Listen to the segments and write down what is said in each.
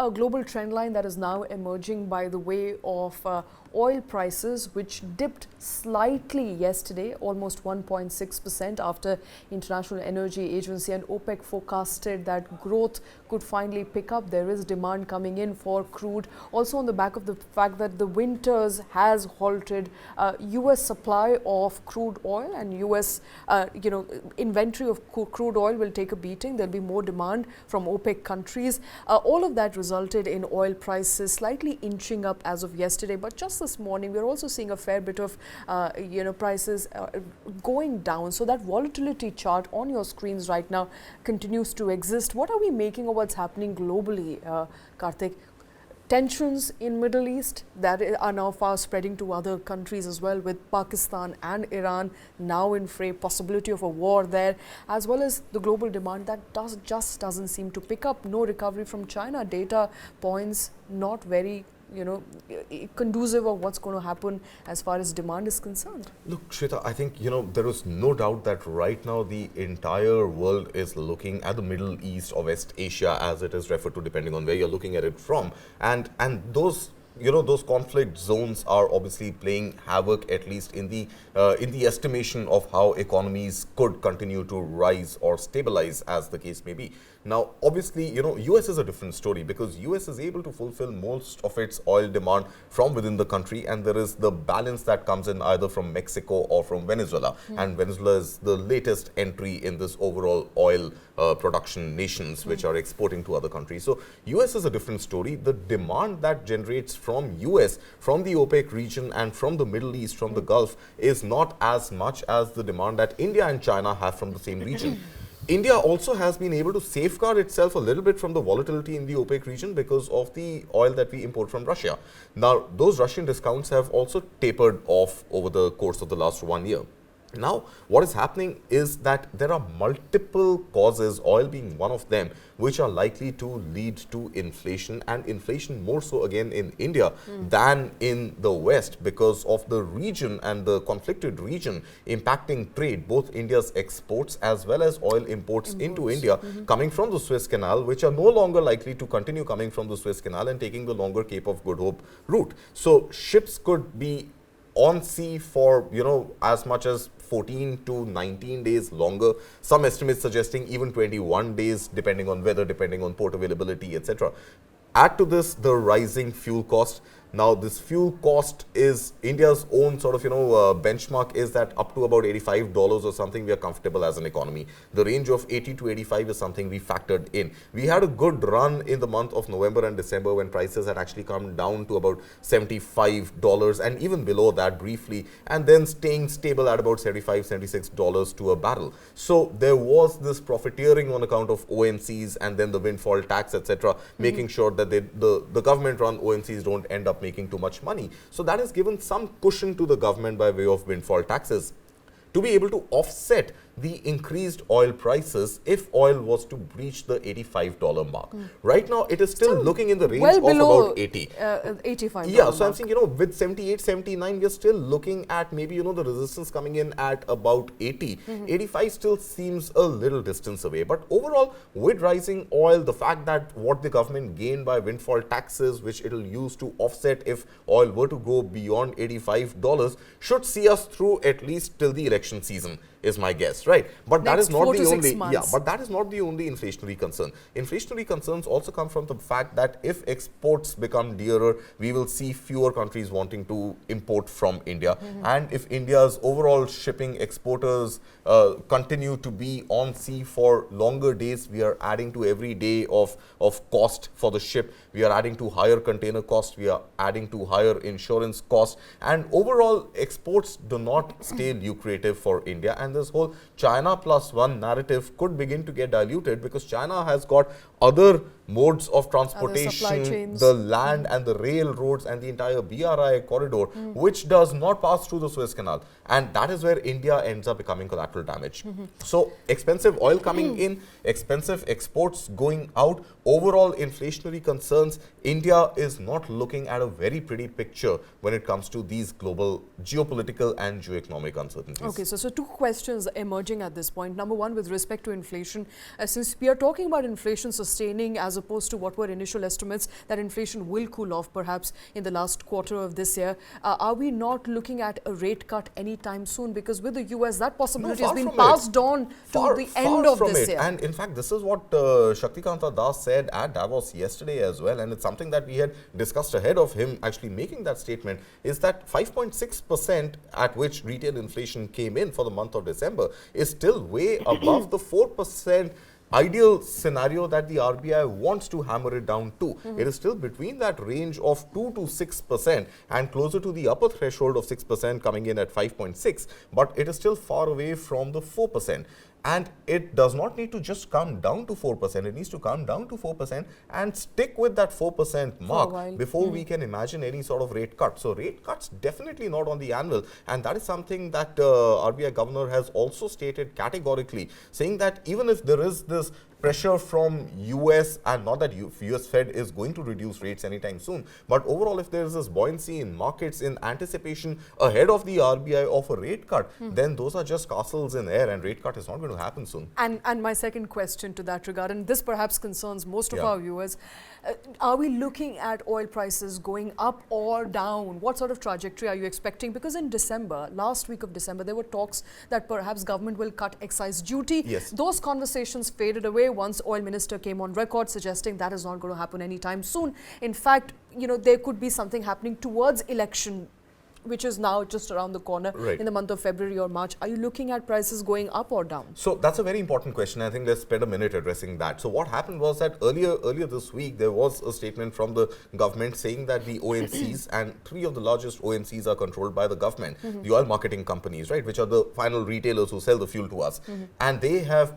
a global trend line that is now emerging by the way of oil prices, which dipped slightly yesterday, almost 1.6% after International Energy Agency and OPEC forecasted that growth could finally pick up. There is demand coming in for crude. Also on the back of the fact that the winters has halted US supply of crude oil, and US inventory of crude oil will take a beating. There'll be more demand from OPEC countries. All of that resulted in oil prices slightly inching up as of yesterday, but just this morning we're also seeing a fair bit of prices going down. So that volatility chart on your screens right now continues to exist. What are we making of what's happening globally, Karthik? Tensions in Middle East that are now fast spreading to other countries as well, with Pakistan and Iran now in fray, possibility of a war there, as well as the global demand that just doesn't seem to pick up. No recovery from China. Data points not very conducive of what's going to happen as far as demand is concerned. Look, Shweta, I think, there is no doubt that right now the entire world is looking at the Middle East or West Asia, as it is referred to, depending on where you're looking at it from. And those those conflict zones are obviously playing havoc, at least in the estimation of how economies could continue to rise or stabilize, as the case may be. Now, obviously, US is a different story, because US is able to fulfill most of its oil demand from within the country, and there is the balance that comes in either from Mexico or from Venezuela. And Venezuela is the latest entry in this overall oil production nations which are exporting to other countries. So US is a different story. The demand that generates from US, from the OPEC region and from the Middle East, from the Gulf, is not as much as the demand that India and China have from the same region. India also has been able to safeguard itself a little bit from the volatility in the OPEC region because of the oil that we import from Russia. Now, those Russian discounts have also tapered off over the course of the last 1 year. Now, what is happening is that there are multiple causes, oil being one of them, which are likely to lead to inflation, and inflation more so again in India than in the West, because of the region and the conflicted region impacting trade, both India's exports as well as oil imports into India coming from the Suez Canal, which are no longer likely to continue coming from the Suez Canal and taking the longer Cape of Good Hope route. So ships could be on sea for, as much as 14 to 19 days longer. Some estimates suggesting even 21 days, depending on weather, depending on port availability, etc. Add to this the rising fuel cost. Now, this fuel cost is India's own sort of, benchmark is that up to about $85 or something, we are comfortable as an economy. The range of 80 to 85 is something we factored in. We had a good run in the month of November and December when prices had actually come down to about $75 and even below that briefly, and then staying stable at about $75, $76 to a barrel. So there was this profiteering on account of OMCs and then the windfall tax, etc., making sure that the government-run OMCs don't end up making too much money. So that has given some cushion to the government by way of windfall taxes to be able to offset the increased oil prices if oil was to breach the $85 mark. Right now, it is still looking in the range of about 80. $85 Yeah, so I'm saying, with 78, 79, we're still looking at maybe, the resistance coming in at about 80. 85 still seems a little distance away. But overall, with rising oil, the fact that what the government gained by windfall taxes, which it'll use to offset if oil were to go beyond $85, should see us through at least till the election season, is my guess, right? But that is not the only, but that is not the only inflationary concern. Inflationary concerns also come from the fact that if exports become dearer, we will see fewer countries wanting to import from India. And if India's overall shipping exporters continue to be on sea for longer days, we are adding to every day of cost for the ship. We are adding to higher container cost. We are adding to higher insurance cost. And overall, exports do not stay lucrative for India. And this whole China plus one narrative could begin to get diluted, because China has got other modes of transportation, the land and the railroads and the entire BRI corridor, which does not pass through the Suez Canal. And that is where India ends up becoming collateral damage. So expensive oil coming in, expensive exports going out, overall inflationary concerns, India is not looking at a very pretty picture when it comes to these global geopolitical and geoeconomic uncertainties. Okay, so two questions questions emerging at this point. Number one, with respect to inflation, since we are talking about inflation sustaining as opposed to what were initial estimates that inflation will cool off perhaps in the last quarter of this year, are we not looking at a rate cut anytime soon? Because with the US, that possibility has been passed on to the end of this year. And in fact, this is what Shaktikanta Das said at Davos yesterday as well. And it's something that we had discussed ahead of him actually making that statement, is that 5.6% at which retail inflation came in for the month of December is still way above the 4% ideal scenario that the RBI wants to hammer it down to. It is still between that range of 2 to 6% and closer to the upper threshold of 6% coming in at 5.6, but it is still far away from the 4%. And it does not need to just come down to 4%. It needs to come down to 4% and stick with that 4% mark before we can imagine any sort of rate cut. So rate cuts definitely not on the anvil. And that is something that RBI governor has also stated categorically, saying that even if there is this pressure from US, and not that US Fed is going to reduce rates anytime soon, but overall if there is this buoyancy in markets in anticipation ahead of the RBI of a rate cut, then those are just castles in air, and rate cut is not going to happen soon. And my second question to that regard, and this perhaps concerns most of our viewers, are we looking at oil prices going up or down? What sort of trajectory are you expecting? Because in December, last week of December, there were talks that perhaps government will cut excise duty. Yes. Those conversations faded away once oil minister came on record suggesting that is not going to happen anytime soon. In fact, you know, there could be something happening towards election, which is now just around the corner in the month of February or March. Are you looking at prices going up or down? So that's a very important question. I think let's spend a minute addressing that. So what happened was that earlier this week, there was a statement from the government saying that the ONCs, and 3 of the largest ONCs are controlled by the government, the oil marketing companies, right, which are the final retailers who sell the fuel to us. And they have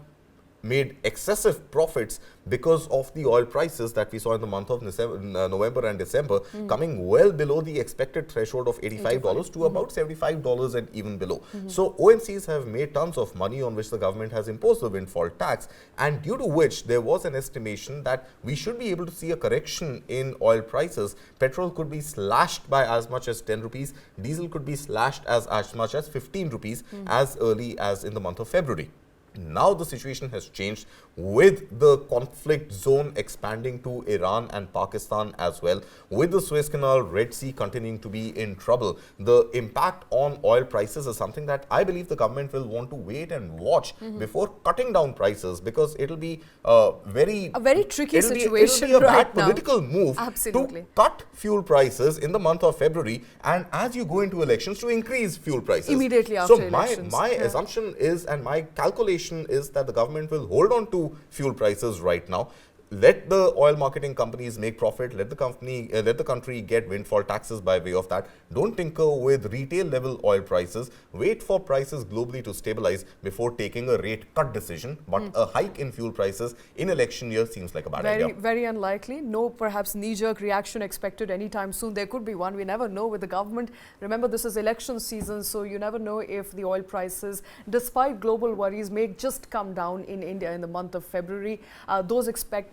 made excessive profits because of the oil prices that we saw in the month of November and December, coming well below the expected threshold of $85 to about $75 and even below. So ONCs have made tons of money on which the government has imposed the windfall tax, and due to which there was an estimation that we should be able to see a correction in oil prices. Petrol could be slashed by as much as 10 rupees, diesel could be slashed as much as 15 rupees as early as in the month of February. Now the situation has changed with the conflict zone expanding to Iran and Pakistan as well, with the Suez Canal, Red Sea continuing to be in trouble. The impact on oil prices is something that I believe the government will want to wait and watch before cutting down prices, because it'll be a very tricky situation. It'll be a right bad political move to cut fuel prices in the month of February, and as you go into elections, to increase fuel prices immediately after elections. So my assumption is, and my calculation is, that the government will hold on to fuel prices right now. Let the oil marketing companies make profit. Let the country get windfall taxes by way of that. Don't tinker with retail level oil prices. Wait for prices globally to stabilize before taking a rate cut decision. But a hike in fuel prices in election year seems like a bad idea. Very unlikely. No, perhaps knee-jerk reaction expected anytime soon. There could be one. We never know with the government. Remember, this is election season, so you never know if the oil prices, despite global worries, may just come down in India in the month of February. Those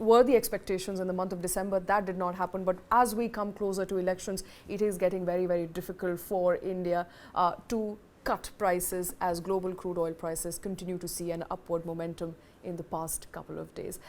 were the expectations in the month of December. That did not happen. But as we come closer to elections, it is getting very difficult for India to cut prices, as global crude oil prices continue to see an upward momentum in the past couple of days.